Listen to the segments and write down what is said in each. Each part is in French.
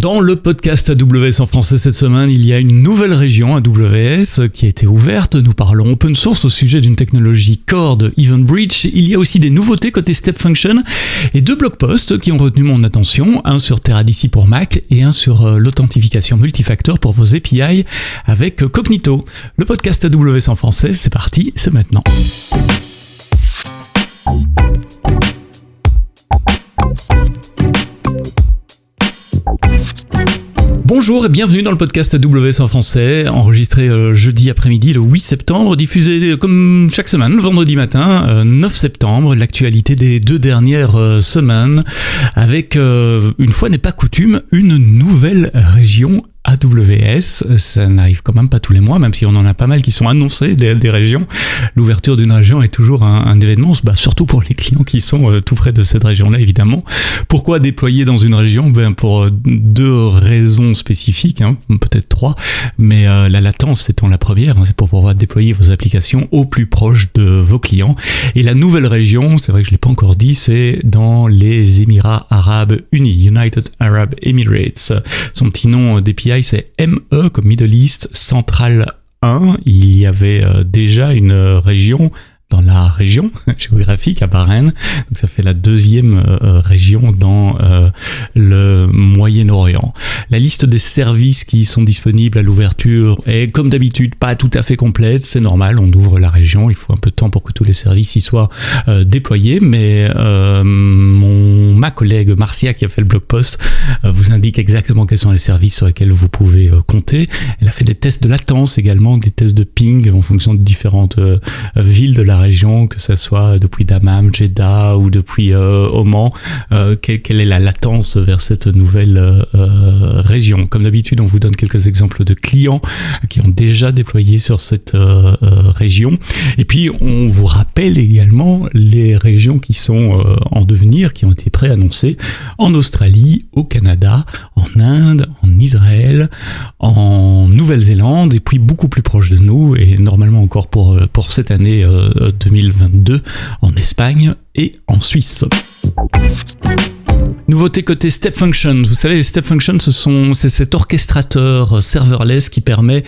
Dans le podcast AWS en français cette semaine, il y a une nouvelle région AWS qui a été ouverte. Nous parlons open source au sujet d'une technologie core de EventBridge. Il y a aussi des nouveautés côté Step Function et 2 blog posts qui ont retenu mon attention. Un sur Teradata pour Mac et un sur l'authentification multifacteur pour vos API avec Cognito. Le podcast AWS en français, c'est parti, c'est maintenant. Bonjour et bienvenue dans le podcast AWS en français, enregistré jeudi après-midi le 8 septembre, diffusé comme chaque semaine le vendredi matin 9 septembre, l'actualité des 2 dernières semaines avec, une fois n'est pas coutume, une nouvelle région AWS. Ça n'arrive quand même pas tous les mois, même si on en a pas mal qui sont annoncés des régions. L'ouverture d'une région est toujours un événement, surtout pour les clients qui sont tout près de cette région-là, évidemment. Pourquoi déployer dans une région ? Pour 2 raisons spécifiques, peut-être 3, mais la latence étant la première, c'est pour pouvoir déployer vos applications au plus proche de vos clients. Et la nouvelle région, c'est vrai que je ne l'ai pas encore dit, c'est dans les Émirats Arabes Unis, United Arab Emirates. Son petit nom d'API, c'est ME comme Middle East Central 1. Il y avait déjà une région dans la région géographique à Bahreïn, donc ça fait la 2e région dans le Moyen-Orient. La liste des services qui sont disponibles à l'ouverture est comme d'habitude pas tout à fait complète, c'est normal, on ouvre la région, il faut un peu de temps pour que tous les services y soient déployés, mais ma collègue Marcia qui a fait le blog post vous indique exactement quels sont les services sur lesquels vous pouvez compter. Elle a fait des tests de latence également, des tests de ping en fonction de différentes villes de la région, que ce soit depuis Dammam, Jeddah ou depuis Oman, quelle est la latence vers cette nouvelle région. Comme d'habitude, on vous donne quelques exemples de clients qui ont déjà déployé sur cette région. Et puis, on vous rappelle également les régions qui sont en devenir, qui ont été préannoncées en Australie, au Canada, en Inde, en Israël, en Nouvelle-Zélande, et puis beaucoup plus proche de nous, et normalement encore pour cette année 2022 en Espagne et en Suisse. Nouveauté côté Step Function. Vous savez, les Step Function, c'est cet orchestrateur serverless qui permet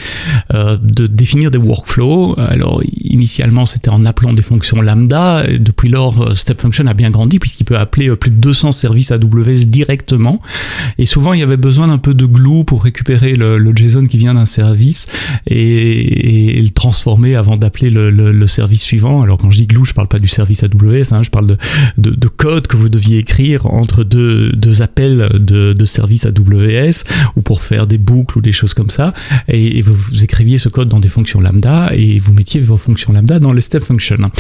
de définir des workflows. Alors, initialement, c'était en appelant des fonctions lambda. Et depuis lors, Step Function a bien grandi puisqu'il peut appeler plus de 200 services AWS directement. Et souvent, il y avait besoin d'un peu de glue pour récupérer le JSON qui vient d'un service et le transformer avant d'appeler le service suivant. Alors, quand je dis glue, je parle pas du service AWS, je parle de code que vous deviez écrire entre deux appels de services AWS ou pour faire des boucles ou des choses comme ça, et vous écriviez ce code dans des fonctions lambda et vous mettiez vos fonctions lambda dans les Step Function.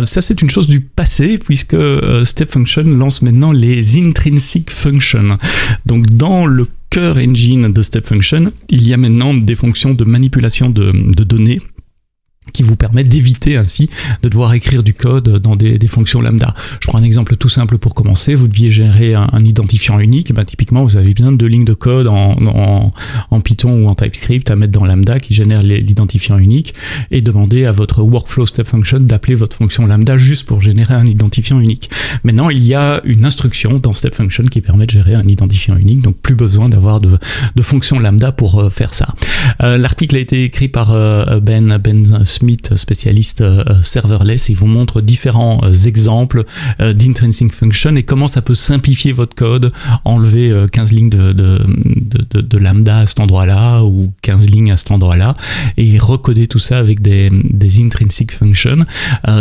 Ça, c'est une chose du passé puisque Step Function lance maintenant les Intrinsic Functions. Donc dans le cœur engine de Step Function, il y a maintenant des fonctions de manipulation de données qui vous permet d'éviter ainsi de devoir écrire du code dans des fonctions lambda. Je prends un exemple tout simple pour commencer. Vous deviez générer un identifiant unique. Typiquement, vous avez besoin de 2 lignes de code en Python ou en TypeScript à mettre dans lambda qui génère l'identifiant unique et demander à votre workflow Step Function d'appeler votre fonction lambda juste pour générer un identifiant unique. Maintenant, il y a une instruction dans Step Function qui permet de générer un identifiant unique, donc plus besoin d'avoir de fonctions lambda pour faire ça. L'article a été écrit par Ben Smith, spécialiste serverless. Il vous montre différents exemples d'intrinsic function et comment ça peut simplifier votre code, enlever 15 lignes de lambda à cet endroit-là ou 15 lignes à cet endroit-là et recoder tout ça avec des intrinsic functions.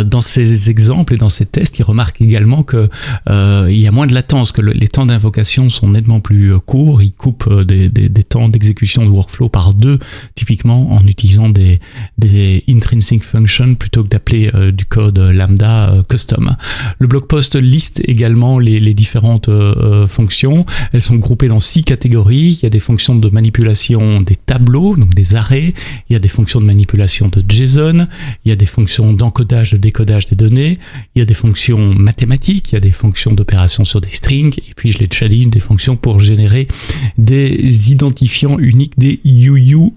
Dans ces exemples et dans ces tests, il remarque également que il y a moins de latence, que les temps d'invocation sont nettement plus courts. Il coupe des temps d'exécution de workflow par 2, typiquement en utilisant des intrinsic function plutôt que d'appeler du code lambda custom. Le blog post liste également les différentes fonctions. Elles sont groupées dans 6 catégories. Il y a des fonctions de manipulation des tableaux, donc des arrays. Il y a des fonctions de manipulation de JSON. Il y a des fonctions d'encodage, de décodage des données. Il y a des fonctions mathématiques. Il y a des fonctions d'opération sur des strings. Et puis, je l'ai déjà dit, des fonctions pour générer des identifiants uniques, des UUID,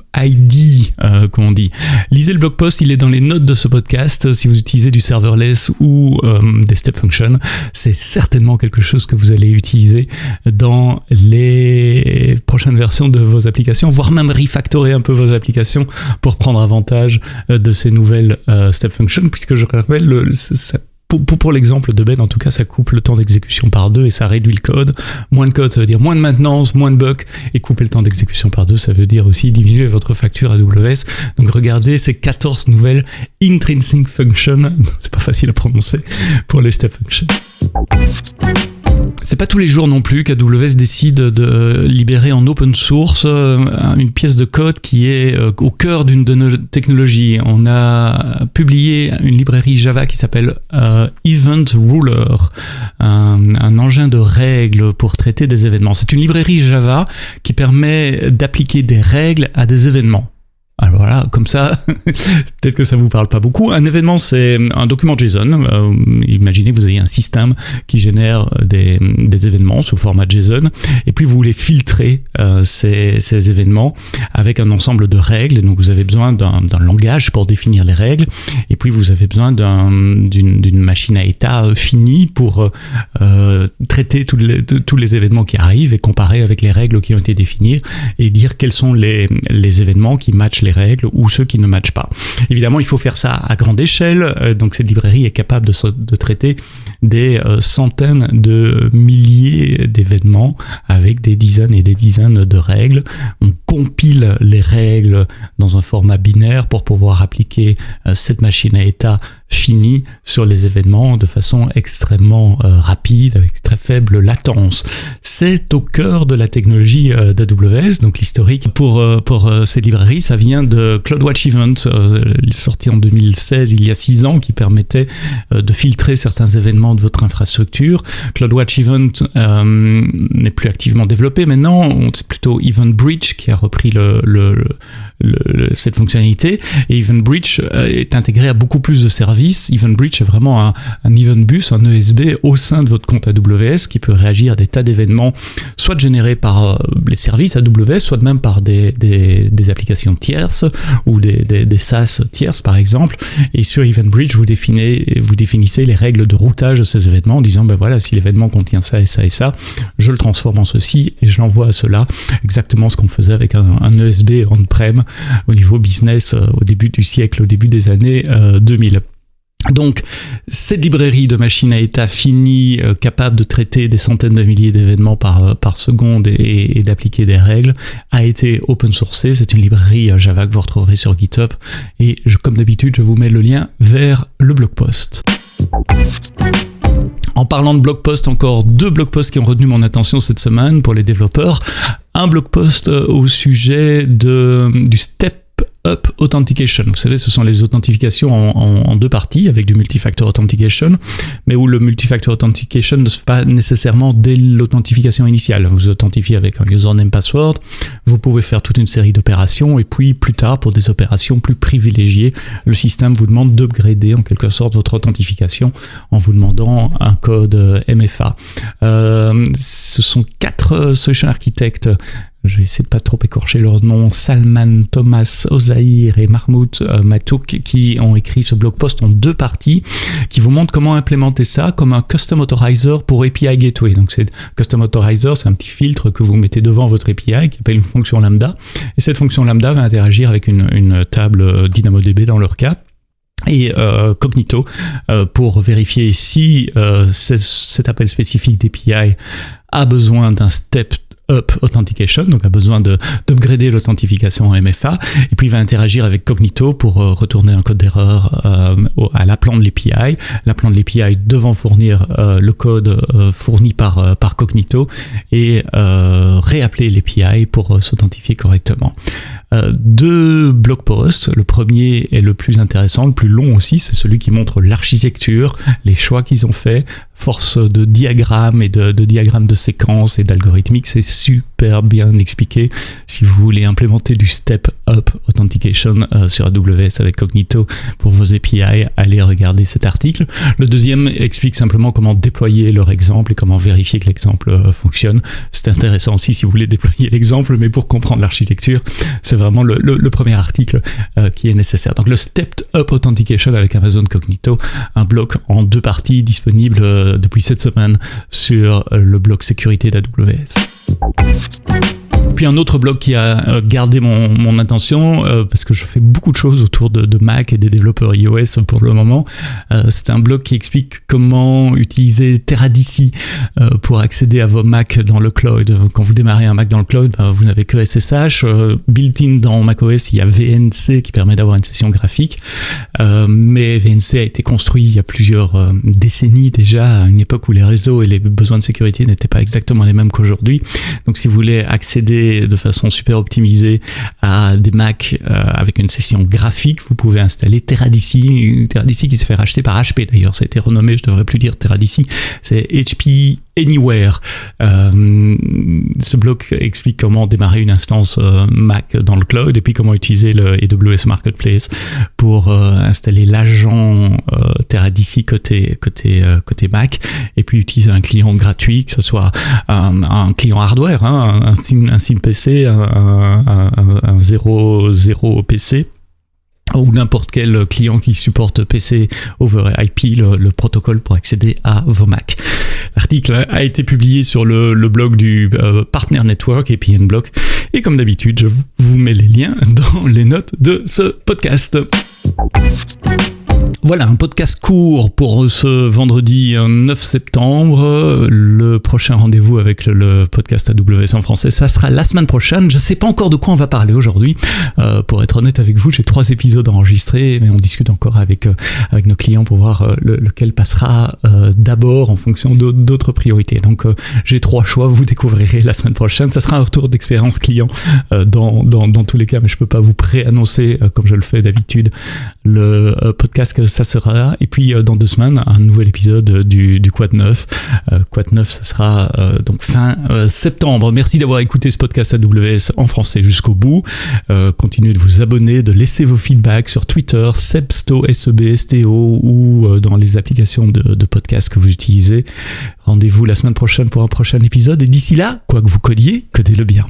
comme on dit. Lisez le blog post, il est dans les notes de ce podcast. Si vous utilisez du serverless ou des step functions, c'est certainement quelque chose que vous allez utiliser dans les prochains prochaine version de vos applications, voire même refactorer un peu vos applications pour prendre avantage de ces nouvelles step functions, puisque je rappelle, pour l'exemple de Ben, en tout cas, ça coupe le temps d'exécution par 2 et ça réduit le code. Moins de code, ça veut dire moins de maintenance, moins de bugs, et couper le temps d'exécution par 2, ça veut dire aussi diminuer votre facture AWS. Donc regardez ces 14 nouvelles intrinsic functions, c'est pas facile à prononcer, pour les step functions. C'est pas tous les jours non plus qu'AWS décide de libérer en open source une pièce de code qui est au cœur d'une de nos technologies. On a publié une librairie Java qui s'appelle Event Ruler, un engin de règles pour traiter des événements. C'est une librairie Java qui permet d'appliquer des règles à des événements. Alors voilà, comme ça, peut-être que ça vous parle pas beaucoup. Un événement, c'est un document JSON. Imaginez que vous ayez un système qui génère des événements sous format JSON, et puis vous voulez filtrer ces événements avec un ensemble de règles. Donc vous avez besoin d'un langage pour définir les règles, et puis vous avez besoin d'une machine à état finie pour traiter tous les événements qui arrivent et comparer avec les règles qui ont été définies et dire quels sont les événements qui matchent les règles ou ceux qui ne matchent pas. Évidemment, il faut faire ça à grande échelle, donc cette librairie est capable de traiter des centaines de milliers d'événements avec des dizaines et des dizaines de règles. On compile les règles dans un format binaire pour pouvoir appliquer cette machine à état finie sur les événements de façon extrêmement rapide, avec très faible latence. C'est au cœur de la technologie d'AWS, donc l'historique pour ces librairies, ça vient de CloudWatch Event, sorti en 2016, il y a 6 ans, qui permettait de filtrer certains événements de votre infrastructure. CloudWatch Event n'est plus activement développé maintenant, c'est plutôt EventBridge qui a repris cette fonctionnalité, et EventBridge est intégré à beaucoup plus de services. EventBridge est vraiment un event bus, un ESB au sein de votre compte AWS qui peut réagir à des tas d'événements, soit générés par les services AWS, soit même par des applications tierces ou des SaaS tierces par exemple. Et sur EventBridge, vous définissez les règles de routage de ces événements en disant ben voilà, si l'événement contient ça et ça et ça, je le transforme en ceci et je l'envoie à cela. Exactement ce qu'on faisait avec un ESB on-prem au niveau business au début du siècle, au début des années 2000. Donc, cette librairie de machines à état finie, capable de traiter des centaines de milliers d'événements par seconde et d'appliquer des règles, a été open sourcée. C'est une librairie Java que vous retrouverez sur GitHub. Et comme d'habitude, je vous mets le lien vers le blog post. En parlant de blog post, encore 2 blog posts qui ont retenu mon attention cette semaine pour les développeurs. Un blog post au sujet du Step Up Authentication. Vous savez, ce sont les authentifications en 2 parties avec du Multi-Factor Authentication, mais où le Multi-Factor Authentication ne se fait pas nécessairement dès l'authentification initiale. Vous authentifiez avec un username password, vous pouvez faire toute une série d'opérations, et puis plus tard, pour des opérations plus privilégiées, le système vous demande d'upgrader en quelque sorte votre authentification en vous demandant un code MFA. Ce sont 4 solution architectes, je vais essayer de pas trop écorcher leur nom, Salman, Thomas, Ozaïr et Mahmoud Matouk, qui ont écrit ce blog post en 2 parties, qui vous montrent comment implémenter ça comme un Custom Authorizer pour API Gateway. Donc Custom Authorizer, c'est un petit filtre que vous mettez devant votre API qui appelle une fonction lambda, et cette fonction lambda va interagir avec une table DynamoDB dans leur cas, et Cognito pour vérifier si cet appel spécifique d'API a besoin d'un step up authentication, donc a besoin d'upgrader l'authentification en MFA, et puis il va interagir avec Cognito pour retourner un code d'erreur à l'appelant de l'API, l'appelant de l'API devant fournir le code fourni par Cognito, et réappeler l'API pour s'authentifier correctement. 2 blog posts, le premier est le plus intéressant, le plus long aussi, c'est celui qui montre l'architecture, les choix qu'ils ont fait, force de diagrammes et de diagrammes de séquences et d'algorithmiques, c'est super bien expliqué. Si vous voulez implémenter du Step Up Authentication sur AWS avec Cognito pour vos API, allez regarder cet article. Le deuxième explique simplement comment déployer leur exemple et comment vérifier que l'exemple fonctionne. C'est intéressant aussi si vous voulez déployer l'exemple, mais pour comprendre l'architecture, c'est vraiment le premier article qui est nécessaire. Donc le Step Up Authentication avec Amazon Cognito, un bloc en 2 parties disponible depuis cette semaine sur le blog sécurité d'AWS. Puis un autre blog qui a gardé mon attention, parce que je fais beaucoup de choses autour de Mac et des développeurs iOS pour le moment. C'est un blog qui explique comment utiliser Teradata pour accéder à vos Mac dans le cloud. Quand vous démarrez un Mac dans le cloud, vous n'avez que SSH. Built-in dans macOS, il y a VNC qui permet d'avoir une session graphique. Mais VNC a été construit il y a plusieurs décennies déjà, à une époque où les réseaux et les besoins de sécurité n'étaient pas exactement les mêmes qu'aujourd'hui. Donc si vous voulez accéder de façon super optimisée à des Mac avec une session graphique, vous pouvez installer Teradata qui se fait racheter par HP d'ailleurs, ça a été renommé, je devrais plus dire Teradata, c'est HP Anywhere. Ce blog explique comment démarrer une instance Mac dans le cloud et puis comment utiliser le AWS Marketplace pour installer l'agent Teradata côté Mac et puis utiliser un client gratuit, que ce soit un client hardware, un SIM PC, un 0 PC, ou n'importe quel client qui supporte PC over IP, le protocole pour accéder à vos Mac. L'article a été publié sur le blog du Partner Network, APN Block, et comme d'habitude, je vous mets les liens dans les notes de ce podcast. Voilà, un podcast court pour ce vendredi 9 septembre. Le prochain rendez-vous avec le podcast AWS en français, ça sera la semaine prochaine. Je ne sais pas encore de quoi on va parler aujourd'hui. Pour être honnête avec vous, j'ai 3 épisodes enregistrés, mais on discute encore avec nos clients pour voir lequel passera d'abord en fonction d'autres priorités. Donc j'ai 3 choix, vous découvrirez la semaine prochaine. Ça sera un retour d'expérience client dans tous les cas, mais je ne peux pas vous préannoncer, comme je le fais d'habitude, le podcast que ça sera. Et puis dans 2 semaines, un nouvel épisode du Quad 9. Quad 9, ça sera donc fin septembre. Merci d'avoir écouté ce podcast AWS en français jusqu'au bout. Continuez de vous abonner, de laisser vos feedbacks sur Twitter, Sebsto, SEBSTO, ou dans les applications de podcast que vous utilisez. Rendez-vous la semaine prochaine pour un prochain épisode. Et d'ici là, quoi que vous codiez, codez-le bien.